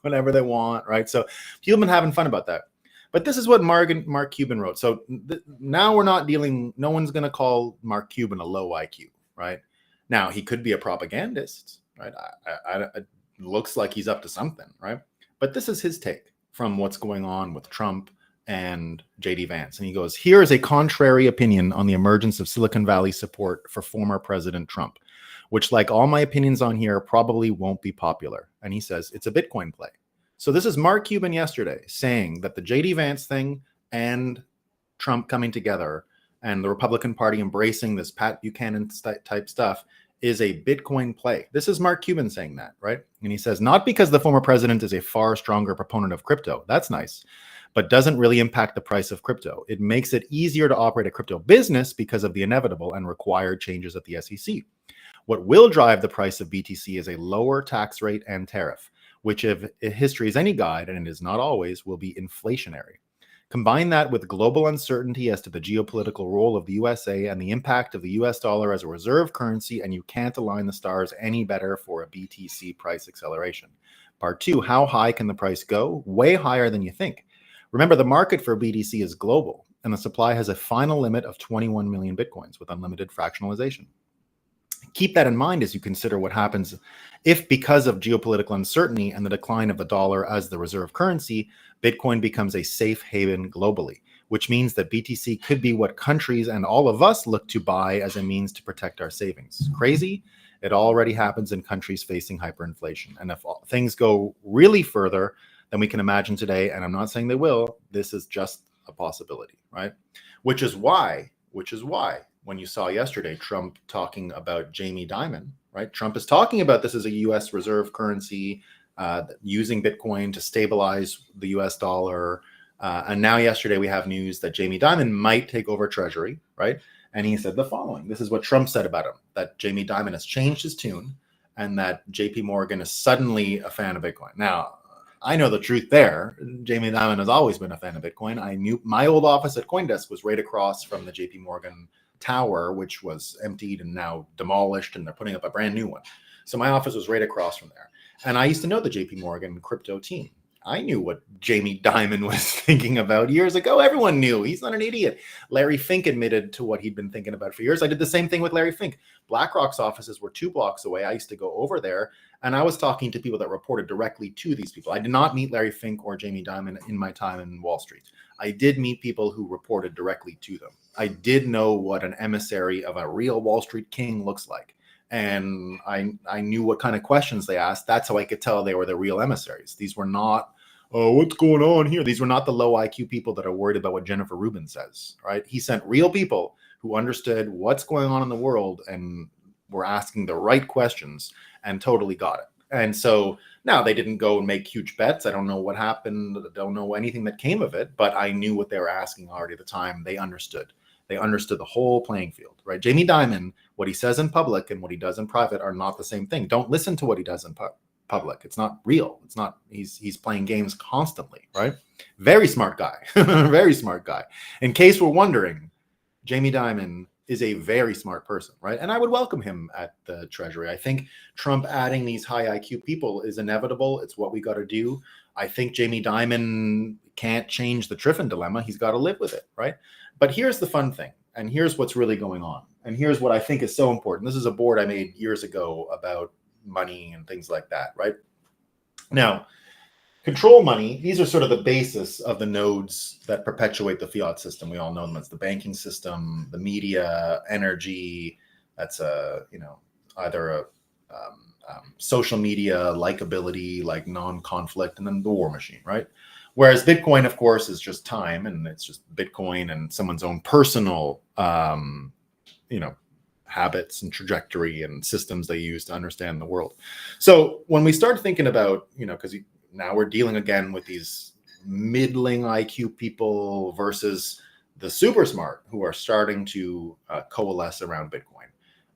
want, right? So people have been having fun about that. But this is what Mark Cuban wrote. So now we're not dealing, no one's going to call Mark Cuban a low IQ, right? Now, he could be a propagandist, right? It looks like he's up to something, right? But this is his take from what's going on with Trump and JD Vance. And he goes, here is a contrary opinion on the emergence of Silicon Valley support for former President Trump, which, like all my opinions on here, probably won't be popular. And he says it's a Bitcoin play. So this is Mark Cuban yesterday saying that the JD Vance thing and Trump coming together and the Republican Party embracing this Pat Buchanan type stuff is a Bitcoin play. This is Mark Cuban saying that, right? And he says, not because the former president is a far stronger proponent of crypto, that's nice, but doesn't really impact the price of crypto. It makes it easier to operate a crypto business because of the inevitable and required changes at the SEC. What will drive the price of BTC is a lower tax rate and tariff, which, if history is any guide, and it is not always, will be inflationary. Combine that with global uncertainty as to the geopolitical role of the USA and the impact of the US dollar as a reserve currency, and you can't align the stars any better for a BTC price acceleration. Part 2, how high can the price go? Way higher than you think. Remember, the market for BTC is global, and the supply has a final limit of 21 million Bitcoins with unlimited fractionalization. Keep that in mind as you consider what happens if, because of geopolitical uncertainty and the decline of the dollar as the reserve currency, Bitcoin becomes a safe haven globally, which means that BTC could be what countries and all of us look to buy as a means to protect our savings. Crazy? It already happens in countries facing hyperinflation. And if things go really further than we can imagine today, and I'm not saying they will, this is just a possibility, right? Which is why when you saw yesterday Trump talking about Jamie Dimon, right? Trump is talking about this as a U.S. reserve currency, using Bitcoin to stabilize the U.S. dollar. And now yesterday we have news that Jamie Dimon might take over Treasury, right? And he said the following. This is what Trump said about him, that Jamie Dimon has changed his tune and that JP Morgan is suddenly a fan of Bitcoin. Now, I know the truth there. Jamie Dimon has always been a fan of Bitcoin. I knew my old office at CoinDesk was right across from the JP Morgan tower, which was emptied and now demolished, and they're putting up a brand new one. So my office was right across from there. And I used to know the JP Morgan crypto team. I knew what Jamie Dimon was thinking about years ago. Everyone knew. He's not an idiot. Larry Fink admitted to what he'd been thinking about for years. I did the same thing with Larry Fink. BlackRock's offices were 2 blocks away. I used to go over there, and I was talking to people that reported directly to these people. I did not meet Larry Fink or Jamie Dimon in my time in Wall Street. I did meet people who reported directly to them. I did know what an emissary of a real Wall Street king looks like. And I knew what kind of questions they asked. That's how I could tell they were the real emissaries. These were not, oh, what's going on here? These were not the low IQ people that are worried about what Jennifer Rubin says, right? He sent real people who understood what's going on in the world and were asking the right questions and totally got it. And so now they didn't go and make huge bets. I don't know what happened. I don't know anything that came of it, but I knew what they were asking already at the time. They understood. They understood the whole playing field, right? Jamie Dimon, what he says in public and what he does in private are not the same thing. Don't listen to what he does in public. It's not real. It's not, he's playing games constantly, right? Very smart guy, very smart guy. In case we're wondering, Jamie Dimon is a very smart person, right? And I would welcome him at the Treasury. I think Trump adding these high IQ people is inevitable. It's what we got to do. I think Jamie Dimon can't change the Triffin dilemma. He's got to live with it, right? But here's the fun thing, and here's what's really going on. And here's what I think is so important. This is a board I made years ago about money and things like that, right? Now, control money, these are sort of the basis of the nodes that perpetuate the fiat system. We all know them as the banking system, the media, energy. That's either a social media likability, like non-conflict, and then the war machine, right? Whereas Bitcoin, of course, is just time, and it's just Bitcoin and someone's own personal, habits and trajectory and systems they use to understand the world. So when we start thinking about, because now we're dealing again with these middling IQ people versus the super smart who are starting to coalesce around Bitcoin.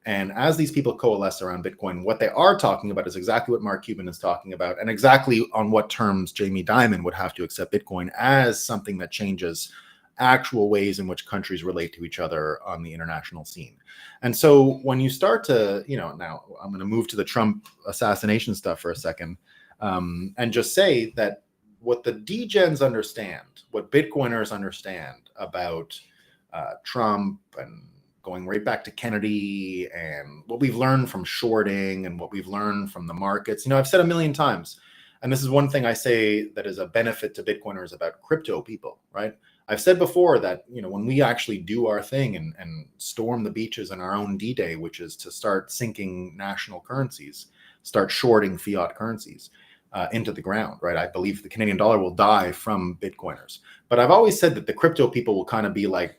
And as these people coalesce around Bitcoin, what they are talking about is exactly what Mark Cuban is talking about, and exactly on what terms Jamie Dimon would have to accept Bitcoin as something that changes actual ways in which countries relate to each other on the international scene. And so when you start to, now I'm going to move to the Trump assassination stuff for a second, and just say that what the degens understand, what Bitcoiners understand about Trump and going right back to Kennedy and what we've learned from shorting and what we've learned from the markets. I've said a million times, and this is one thing I say that is a benefit to Bitcoiners about crypto people, right? I've said before that, when we actually do our thing and storm the beaches in our own D-Day, which is to start sinking national currencies, start shorting fiat currencies into the ground, right? I believe the Canadian dollar will die from Bitcoiners. But I've always said that the crypto people will kind of be like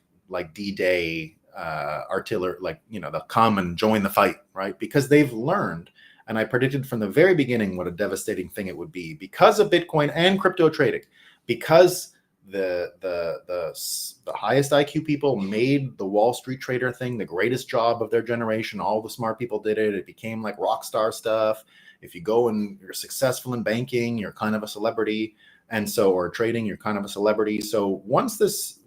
D-Day artillery, they'll come and join the fight, right? Because they've learned, and I predicted from the very beginning what a devastating thing it would be because of Bitcoin and crypto trading, because the highest IQ people made the Wall Street trader thing the greatest job of their generation. All the smart people did it. It became like rock star stuff. If you go and you're successful in banking, you're kind of a celebrity, or trading, you're kind of a celebrity. So once this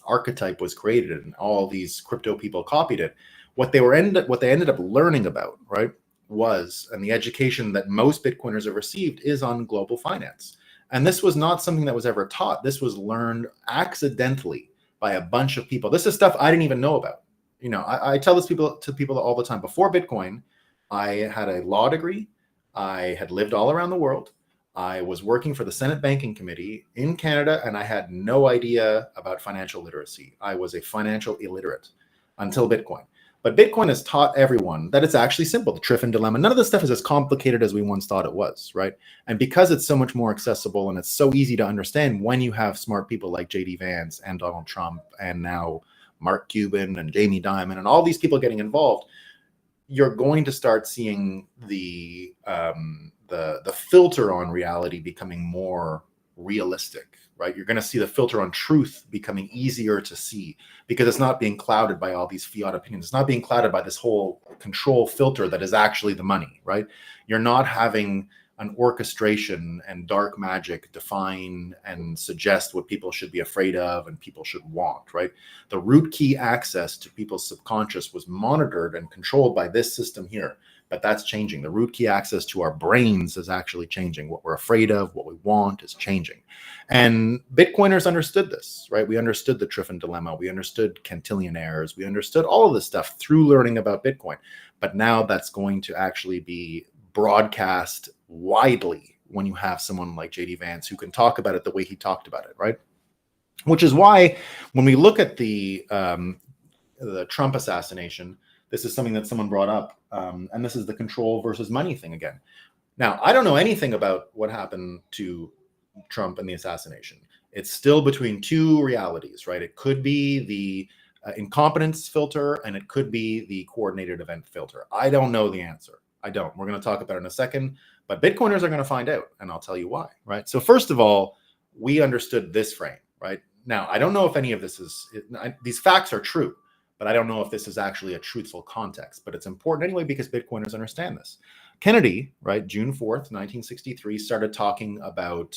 archetype was created and all these crypto people copied it, what they ended up learning about, right, and the education that most Bitcoiners have received is on global finance. And this was not something that was ever taught. This was learned accidentally by a bunch of people. This is stuff I didn't even know about. I tell this to people all the time. Before Bitcoin, I had a law degree. I had lived all around the world. I was working for the Senate Banking Committee in Canada, and I had no idea about financial literacy. I was a financial illiterate until Bitcoin. But Bitcoin has taught everyone that it's actually simple. The Triffin dilemma. None of this stuff is as complicated as we once thought it was, right? And because it's so much more accessible and it's so easy to understand when you have smart people like JD Vance and Donald Trump and now Mark Cuban and Jamie Dimon and all these people getting involved, you're going to start seeing the filter on reality becoming more realistic, right? You're going to see the filter on truth becoming easier to see because it's not being clouded by all these fiat opinions. It's not being clouded by this whole control filter that is actually the money, right? You're not having an orchestration and dark magic define and suggest what people should be afraid of and people should want, right? The root key access to people's subconscious was monitored and controlled by this system here, but that's changing. The root key access to our brains is actually changing. What we're afraid of, what we want is changing. And Bitcoiners understood this, right? We understood the Triffin dilemma. We understood Cantillon errors. We understood all of this stuff through learning about Bitcoin. But now that's going to actually be broadcast widely when you have someone like JD Vance who can talk about it the way he talked about it, right? Which is why when we look at the Trump assassination, this is something that someone brought up, and this is the control versus money thing again. Now, I don't know anything about what happened to Trump and the assassination. It's still between two realities, right? It could be the incompetence filter, and it could be the coordinated event filter. I don't know the answer. I don't. We're going to talk about it in a second, but Bitcoiners are going to find out, and I'll tell you why, right? So first of all, we understood this frame, right? Now, I don't know if any of this these facts are true, but I don't know if this is actually a truthful context, but it's important anyway because Bitcoiners understand this. Kennedy, right, June 4th, 1963, started talking about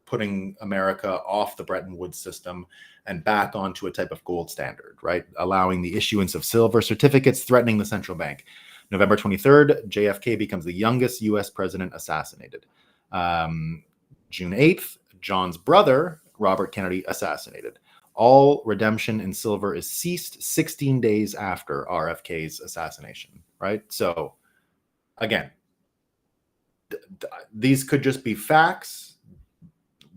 putting America off the Bretton Woods system and back onto a type of gold standard, right? Allowing the issuance of silver certificates threatening the central bank. November 23rd, JFK becomes the youngest U.S. president assassinated. June 8th, John's brother, Robert Kennedy, assassinated. All redemption in silver is ceased 16 days after RFK's assassination, right? So, again, these could just be facts.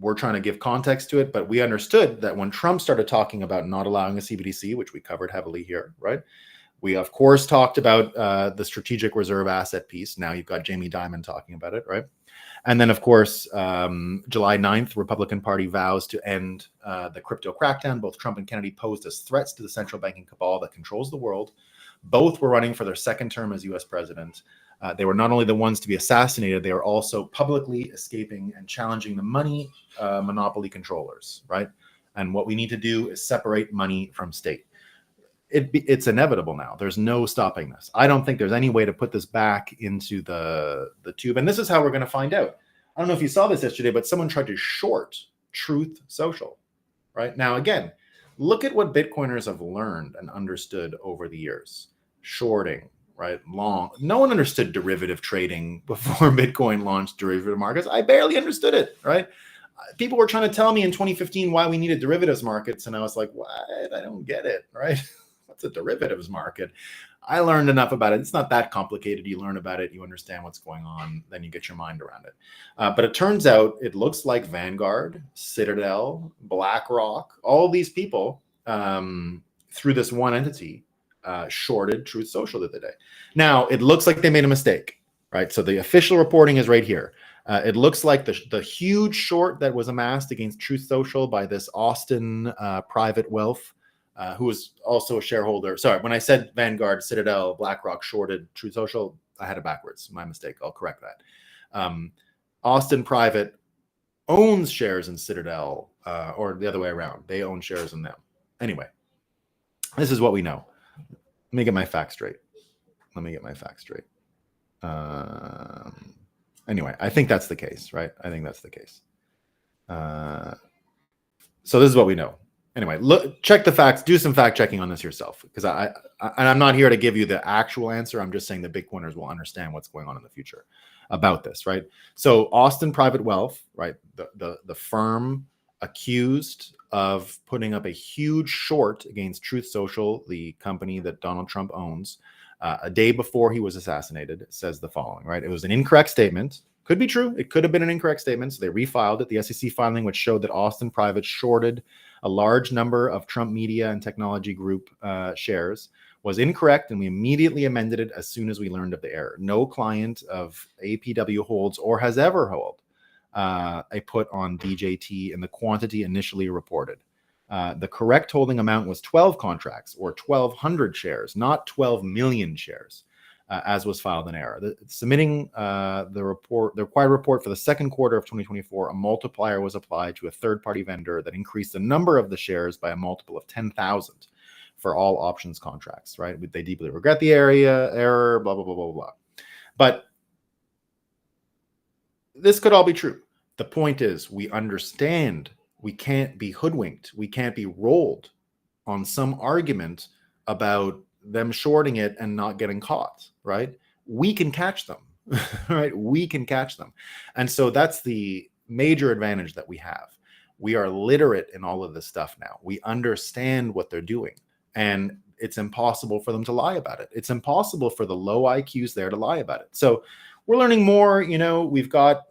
We're trying to give context to it, but we understood that when Trump started talking about not allowing a CBDC, which we covered heavily here, right? We, of course, talked about the strategic reserve asset piece. Now you've got Jamie Dimon talking about it, right? And then, of course, July 9th, Republican Party vows to end the crypto crackdown. Both Trump and Kennedy posed as threats to the central banking cabal that controls the world. Both were running for their second term as U.S. president. They were not only the ones to be assassinated, they were also publicly escaping and challenging the money monopoly controllers, right? And what we need to do is separate money from state. It's inevitable now. There's no stopping this. I don't think there's any way to put this back into the tube. And this is how we're going to find out. I don't know if you saw this yesterday, but someone tried to short Truth Social, right? Now, again, look at what Bitcoiners have learned and understood over the years. Shorting, right? Long. No one understood derivative trading before Bitcoin launched derivative markets. I barely understood it, right? People were trying to tell me in 2015 why we needed derivatives markets. And I was like, what? I don't get it, right? What's a derivatives market? I learned enough about it. It's not that complicated. You learn about it, you understand what's going on, then you get your mind around it. But it turns out it looks like Vanguard, Citadel, BlackRock, all these people through this one entity shorted Truth Social the other day. Now, it looks like they made a mistake, right? So the official reporting is right here. It looks like the huge short that was amassed against Truth Social by this Austin private wealth, who was also a shareholder. Sorry, when I said Vanguard, Citadel, BlackRock shorted Truth Social, I had it backwards. My mistake. I'll correct that. Austin Private owns shares in Citadel, or the other way around. They own shares in them. Anyway, this is what we know. Let me get my facts straight. Anyway, I think that's the case, right? I think that's the case. So this is what we know. Anyway, look, check the facts. Do some fact checking on this yourself, because I'm not here to give you the actual answer. I'm just saying that Bitcoiners will understand what's going on in the future about this, right? So Austin Private Wealth, right? The firm accused of putting up a huge short against Truth Social, the company that Donald Trump owns, a day before he was assassinated. It says the following, right? It was an incorrect statement. Could be true. It could have been an incorrect statement. So they refiled it. The SEC filing, which showed that Austin Private shorted a large number of Trump Media and Technology Group shares, was incorrect, and we immediately amended it as soon as we learned of the error. No client of APW holds or has ever held a put on DJT in the quantity initially reported. The correct holding amount was 12 contracts or 1,200 shares, not 12 million shares, as was filed in error. Submitting the required report for the second quarter of 2024, a multiplier was applied to a third-party vendor that increased the number of the shares by a multiple of 10,000 for all options contracts, right? They deeply regret the error, blah, blah, blah, blah, blah. But this could all be true. The point is, we understand we can't be hoodwinked. We can't be rolled on some argument about them shorting it and not getting caught, right? We can catch them, right? We can catch them. And so that's the major advantage that we have. We are literate in all of this stuff now. We understand what they're doing, and it's impossible for them to lie about it. It's impossible for the low IQs there to lie about it. So we're learning more. We've got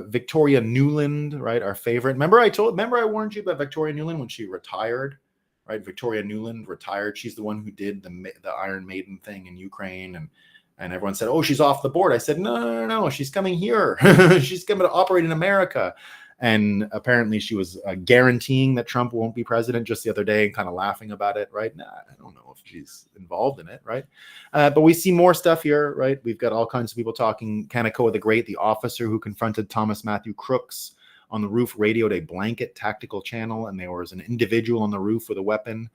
Victoria Nuland, right? Our favorite. Remember I warned you about Victoria Nuland when she retired, right? Victoria Nuland retired. She's the one who did the Iron Maiden thing in Ukraine, and everyone said, "Oh, she's off the board." I said, "No, she's coming here. She's coming to operate in America." And apparently she was guaranteeing that Trump won't be president just the other day and kind of laughing about it, right? Nah, I don't know if she's involved in it, right? But we see more stuff here, right? We've got all kinds of people talking. Kanakoa the Great, the officer who confronted Thomas Matthew Crooks on the roof, radioed a blanket tactical channel, and there was an individual on the roof with a weapon.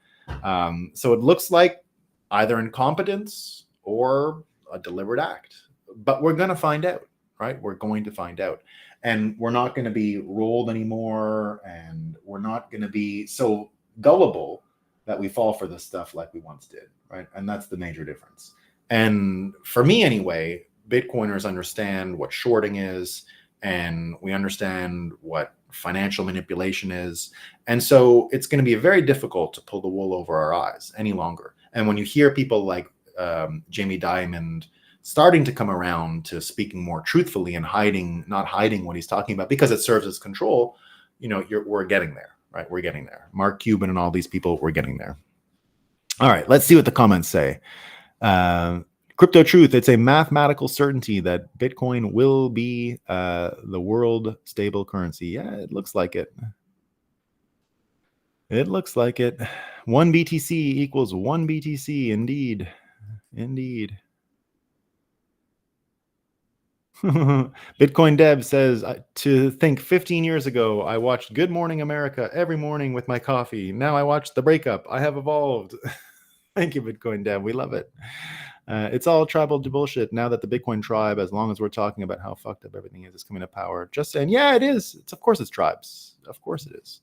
So it looks like either incompetence or a deliberate act. But we're going to find out, right? We're going to find out. And we're not going to be rolled anymore, and we're not going to be so gullible that we fall for this stuff like we once did, right? And that's the major difference. And for me anyway, Bitcoiners understand what shorting is, and we understand what financial manipulation is. And so it's going to be very difficult to pull the wool over our eyes any longer. And when you hear people like Jamie Dimon starting to come around to speaking more truthfully and not hiding what he's talking about because it serves as control, we're getting there, right? We're getting there. Mark Cuban and all these people, we're getting there. All right, let's see what the comments say. Crypto Truth, it's a mathematical certainty that Bitcoin will be the world stable currency. Yeah, it looks like it. It looks like it. 1 BTC equals 1 BTC. Indeed. Bitcoin Deb says, to think 15 years ago, I watched Good Morning America every morning with my coffee. Now I watch The Breakup. I have evolved. Thank you, Bitcoin Deb. We love it. It's all tribal bullshit now that the Bitcoin tribe, as long as we're talking about how fucked up everything is coming to power. Just saying, yeah, it is. Of course it's tribes. Of course it is.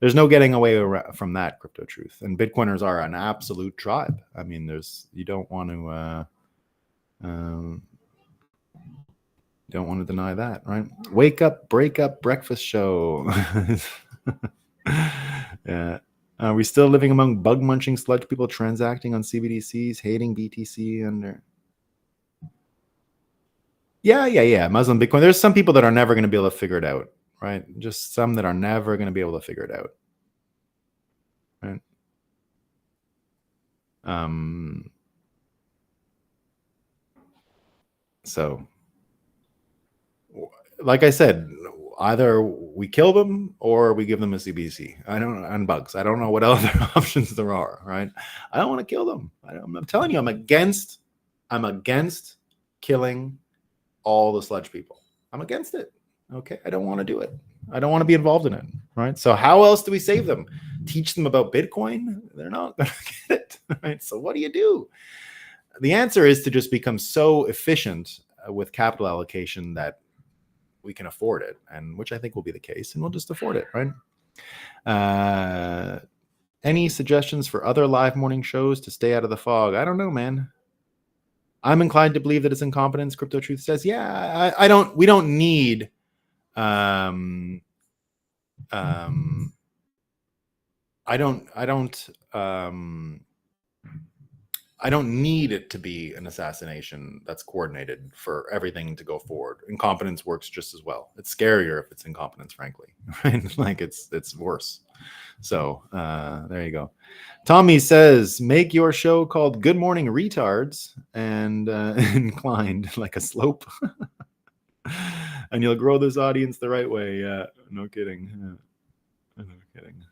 There's no getting away from that, Crypto Truth. And Bitcoiners are an absolute tribe. I mean, you don't want to deny that, right? Wake up, break up, breakfast show. Yeah. Are we still living among bug munching sludge people transacting on CBDCs, hating BTC under? Yeah. Muslim Bitcoin. There's some people that are never going to be able to figure it out, right? Just some that are never going to be able to figure it out, right? So, like I said, either we kill them or we give them a CBDC. And bugs. I don't know what other options there are, right? I don't want to kill them. I'm telling you, I'm against killing all the sludge people. I'm against it. Okay, I don't want to do it. I don't want to be involved in it, right? So how else do we save them? Teach them about Bitcoin? They're not going to get it, right? So what do you do? The answer is to just become so efficient with capital allocation that we can afford it, and which I think will be the case, and we'll just afford it, right? Any suggestions for other live morning shows to stay out of the fog? I don't know, man. I'm inclined to believe that it's incompetence. Crypto Truth says, yeah, we don't need I don't need it to be an assassination that's coordinated for everything to go forward. Incompetence works just as well. It's scarier if it's incompetence, frankly, right? Like it's worse. So there you go. Tommy says, make your show called Good Morning Retards and inclined like a slope. And you'll grow this audience the right way. Yeah, no kidding. No kidding.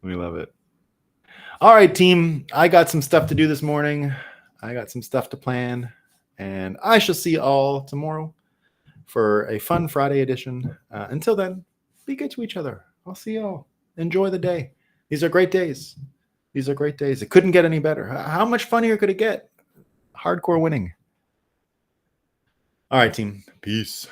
We love it. All right, team. I got some stuff to do this morning. I got some stuff to plan. And I shall see you all tomorrow for a fun Friday edition. Until then, be good to each other. I'll see you all. Enjoy the day. These are great days. These are great days. It couldn't get any better. How much funnier could it get? Hardcore winning. All right, team. Peace.